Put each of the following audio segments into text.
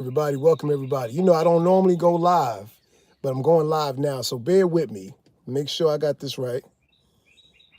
Everybody, welcome everybody. You know, I don't normally go live, but I'm going live now, so bear with me. Make sure I got this right.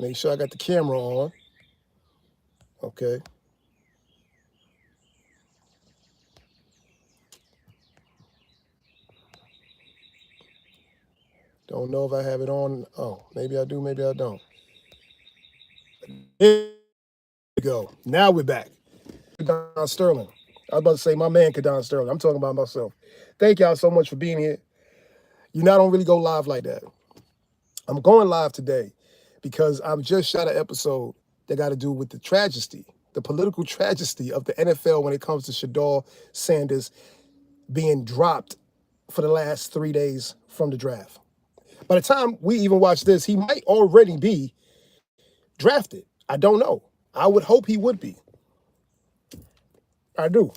Make sure I got the camera on. Okay. Don't know if I have it on. Oh, maybe I do, maybe I don't. Here we go. Now we're back. Don Sterling. I was about to say my man, Kadon Sterling. I'm talking about myself. Thank y'all so much for being here. You know, I don't really go live like that. I'm going live today because I've just shot an episode that got to do with the tragedy, the political tragedy of the NFL when it comes to Shador Sanders being dropped for the last 3 days from the draft. By the time we even watch this, he might already be drafted. I don't know. I would hope he would be. I do.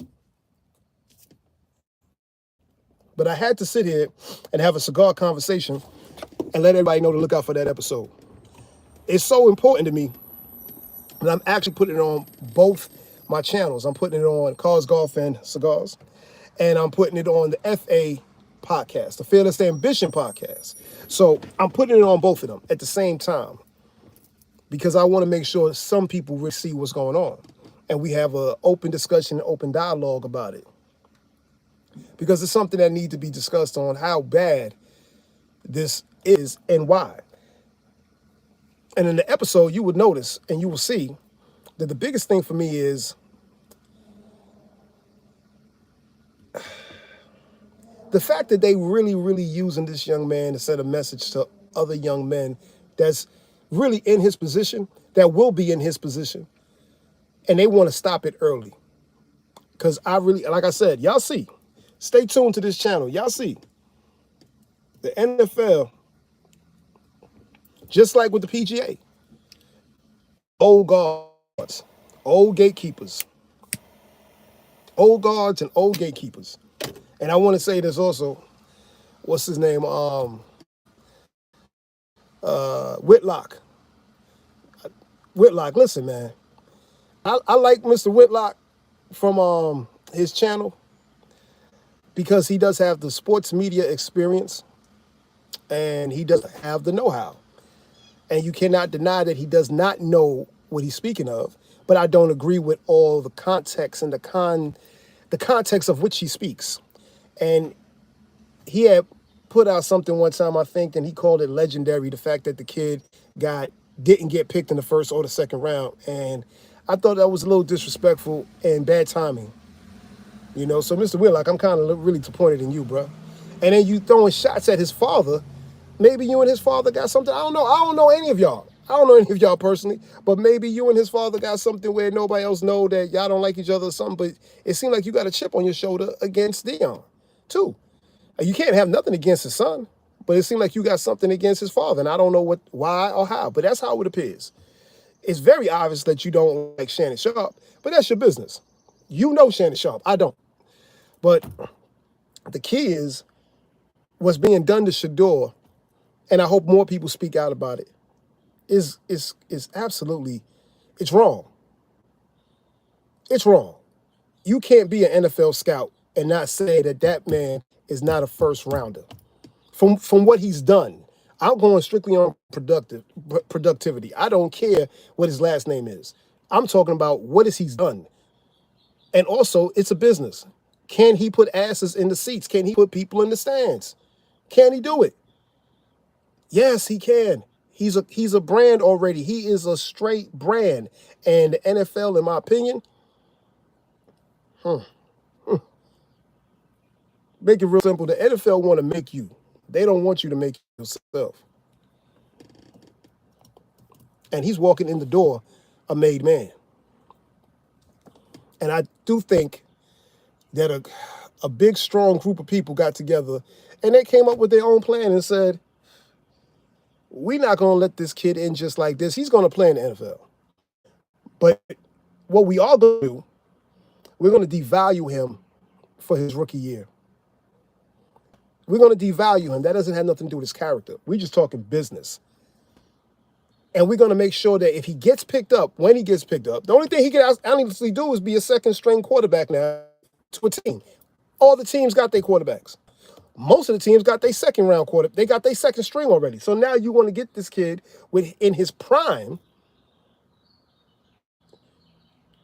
But I had to sit here and have a cigar conversation and let everybody know to look out for that episode. It's so important to me that I'm actually putting it on both my channels. I'm putting it on Cars, Golf, and Cigars, and I'm putting it on the FA podcast, the Fearless Ambition podcast. So I'm putting it on both of them at the same time because I want to make sure some people will see what's going on and we have an open discussion, open dialogue about it. Because it's something that needs to be discussed on how bad this is and why. And in the episode, you would notice and you will see that the biggest thing for me is the fact that they really using this young man to send a message to other young men that's really in his position, that will be in his position, and they want to stop it early. Because I really, like I said, y'all see, stay tuned to this channel. Y'all see, the NFL, just like with the PGA, old guards, old gatekeepers, old guards and old gatekeepers. And I want to say this also, what's his name? Whitlock. Whitlock, listen, man. I like Mr. Whitlock from his channel because he does have the sports media experience and he does have the know-how. And you cannot deny that he does not know what he's speaking of, but I don't agree with all the context and the context of which he speaks. And he had put out something one time, I think, and he called it legendary, the fact that the kid didn't get picked in the first or the second round. And I thought that was a little disrespectful and bad timing. You know, so Mr. Whitlock, I'm kind of really disappointed in you, bro. And then you throwing shots at his father. Maybe you and his father got something. I don't know. I don't know any of y'all. I don't know any of y'all personally, but maybe you and his father got something where nobody else know that y'all don't like each other or something, but it seemed like you got a chip on your shoulder against Dion, too. You can't have nothing against his son, but it seemed like you got something against his father, and I don't know why or how, but that's how it appears. It's very obvious that you don't like Shannon Sharp, but that's your business. You know Shannon Sharp. I don't. But the key is what's being done to Shador, and I hope more people speak out about it, is absolutely, it's wrong. It's wrong. You can't be an NFL scout and not say that that man is not a first rounder. From what he's done, I'm going strictly on productivity. I don't care what his last name is. I'm talking about what is he's done. And also, it's a business. Can he put asses in the seats? Can he put people in the stands? Can he do it? Yes, he can. He's a brand already. He is a straight brand. And the NFL, in my opinion, make it real simple. The NFL want to make you. They don't want you to make yourself. And he's walking in the door a made man. And I do think that a big, strong group of people got together and they came up with their own plan and said, we're not going to let this kid in just like this. He's going to play in the NFL. But what we are going to do, we're going to devalue him for his rookie year. We're going to devalue him. That doesn't have nothing to do with his character. We're just talking business. And we're going to make sure that if he gets picked up, when he gets picked up, the only thing he can honestly do is be a second string quarterback now to a team. All the teams got their quarterbacks. Most of the teams got their second round quarterback. They got their second string already. So now you want to get this kid in his prime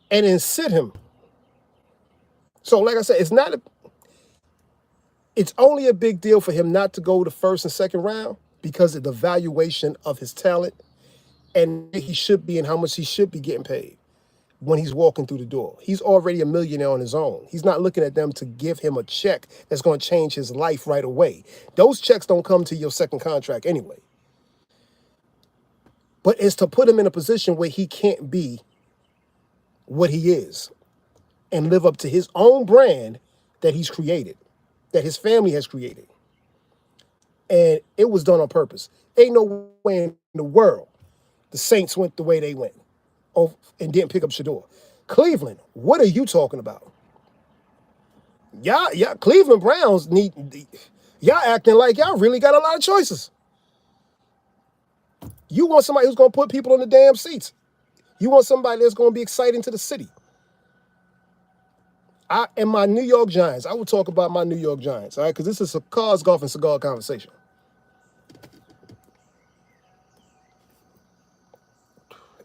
and then sit him. So like I said, it's only a big deal for him not to go the first and second round because of the valuation of his talent and he should be and how much he should be getting paid when he's walking through the door. He's already a millionaire on his own. He's not looking at them to give him a check that's going to change his life right away. Those checks don't come to your second contract anyway. But it's to put him in a position where he can't be what he is and live up to his own brand that he's created, that his family has created. And it was done on purpose. Ain't no way in the world the Saints went the way they went and didn't pick up Shedeur. Cleveland, what are you talking about? Y'all, Cleveland Browns y'all acting like y'all really got a lot of choices. You want somebody who's going to put people in the damn seats. You want somebody that's going to be exciting to the city. And my New York Giants, I will talk about my New York Giants, all right? Because this is a cars, golf, and cigar conversation.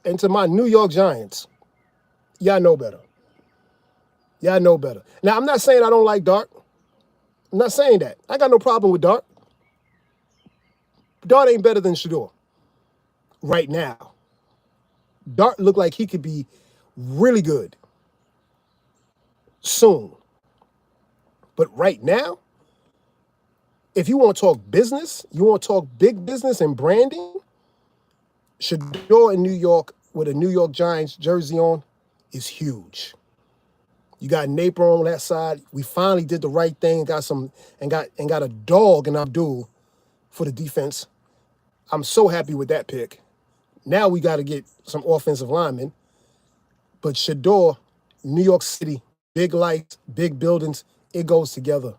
And to my New York Giants, y'all know better. Y'all know better. Now, I'm not saying I don't like Dart. I'm not saying that. I got no problem with Dart. Dart ain't better than Shedeur right now. Dart looked like he could be really good soon. But right now, if you want to talk business, you want to talk big business and branding, Shedeur in New York with a New York Giants jersey on is huge. You got Napier on that side. We finally did the right thing and got a dog in Abdul for the defense. I'm so happy with that pick. Now we got to get some offensive linemen. But Shedeur, New York City, big lights, big buildings, it goes together.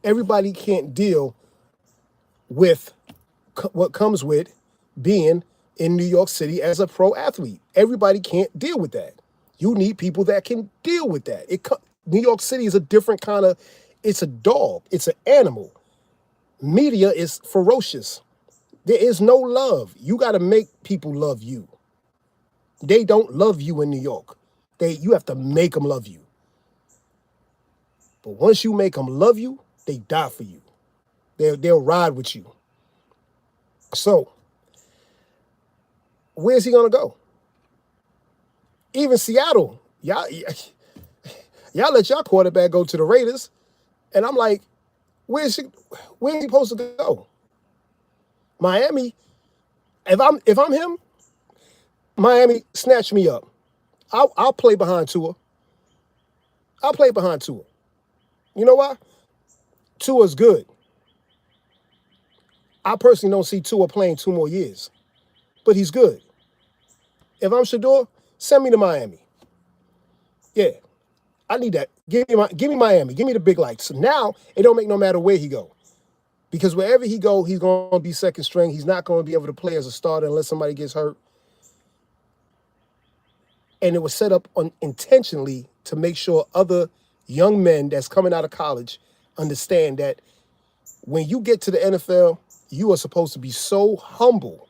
Everybody can't deal with what comes with being in New York City as a pro athlete. Everybody can't deal with that. You need people that can deal with that. New York City is a different kind of, it's a dog. It's an animal. Media is ferocious. There is no love. You got to make people love you. They don't love you in New York. You have to make them love you. But once you make them love you, they die for you. They'll ride with you. So, where's he going to go? Even Seattle, y'all let y'all quarterback go to the Raiders. And I'm like, where's he supposed to go? Miami, if I'm him, Miami, snatch me up. I'll play behind Tua. I'll play behind Tua. You know why? Tua's good. I personally don't see Tua playing 2 more years. But he's good. If I'm Shedeur, send me to Miami. Yeah. I need that. Give me Miami. Give me the big lights. So now it don't make no matter where he go. Because wherever he go, he's going to be second string. He's not going to be able to play as a starter unless somebody gets hurt. And it was set up intentionally to make sure other young men that's coming out of college understand that when you get to the NFL, you are supposed to be so humble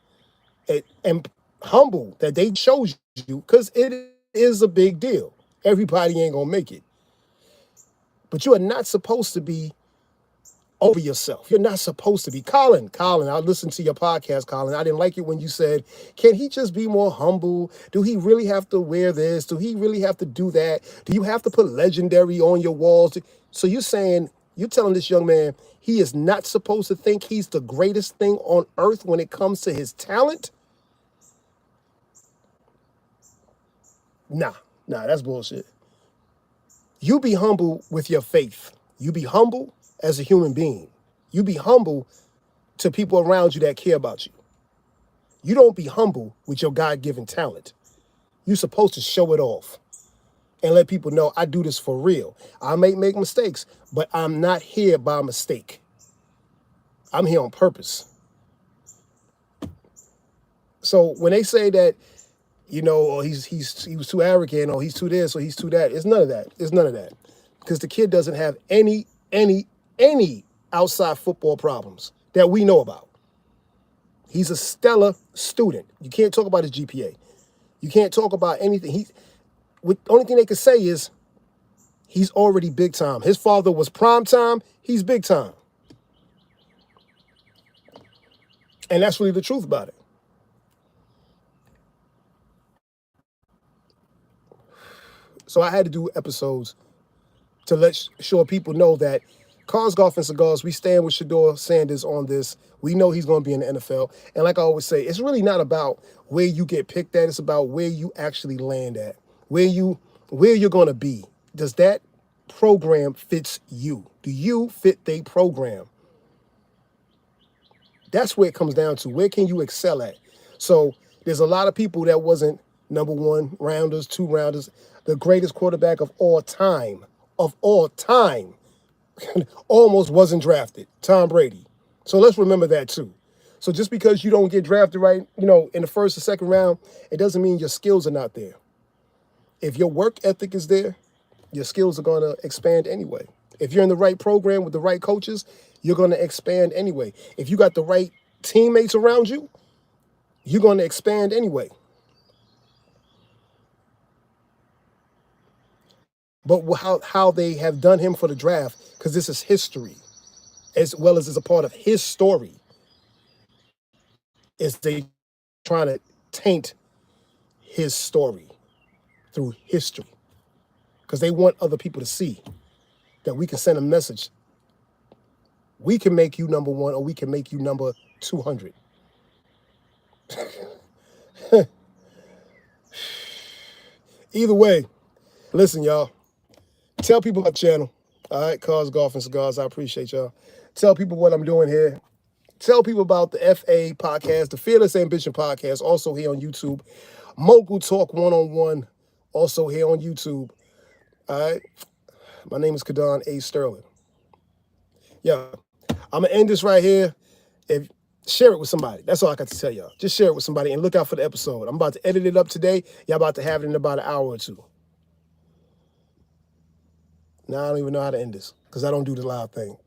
and humble that they chose you because it is a big deal. Everybody ain't going to make it. But you are not supposed to be over yourself. You're not supposed to be. Colin, I listened to your podcast, Colin. I didn't like it when you said, can he just be more humble? Do he really have to wear this? Do he really have to do that? Do you have to put legendary on your walls? So you're telling this young man he is not supposed to think he's the greatest thing on earth when it comes to his talent? Nah, that's bullshit. You be humble with your faith. You be humble as a human being. You be humble to people around you that care about you. You don't be humble with your God-given talent. You're supposed to show it off and let people know I do this for real. I may make mistakes, but I'm not here by mistake. I'm here on purpose. So when they say that, or he was too arrogant, or he's too this, or he's too that, it's none of that. It's none of that. because the kid doesn't have any outside football problems that we know about. He's a stellar student. You can't talk about his GPA. You can't talk about anything. The only thing they can say is he's already big time. His father was prime time. He's big time. And that's really the truth about it. So I had to do episodes to let sure people know that Cars, Golf, and Cigars, we stand with Shedeur Sanders on this. We know he's going to be in the NFL. And like I always say, it's really not about where you get picked at. It's about where you actually land at, where you're going to be. Does that program fits you? Do you fit their program? That's where it comes down to. Where can you excel at? So there's a lot of people that wasn't number one rounders, two rounders, the greatest quarterback of all time, almost wasn't drafted, Tom Brady. So let's remember that too. So just because you don't get drafted right, in the first or second round, it doesn't mean your skills are not there. If your work ethic is there, your skills are going to expand anyway. If you're in the right program with the right coaches, you're going to expand anyway. If you got the right teammates around you, you're going to expand anyway. But how they have done him for the draft, because this is history, as well as it's a part of his story, is they trying to taint his story through history. Because they want other people to see that we can send a message. We can make you number one, or we can make you number 200. Either way, listen, y'all. Tell people about the channel. All right, Cars, Golf, and Cigars. I appreciate y'all. Tell people what I'm doing here. Tell people about the FA podcast, the Fearless Ambition podcast, also here on YouTube. Mogul Talk 1-on-1, also here on YouTube. All right. My name is Kadon A. Sterling. Yeah, I'm going to end this right here. Share it with somebody. That's all I got to tell y'all. Just share it with somebody and look out for the episode. I'm about to edit it up today. Y'all about to have it in about an hour or two. Now I don't even know how to end this because I don't do the live thing.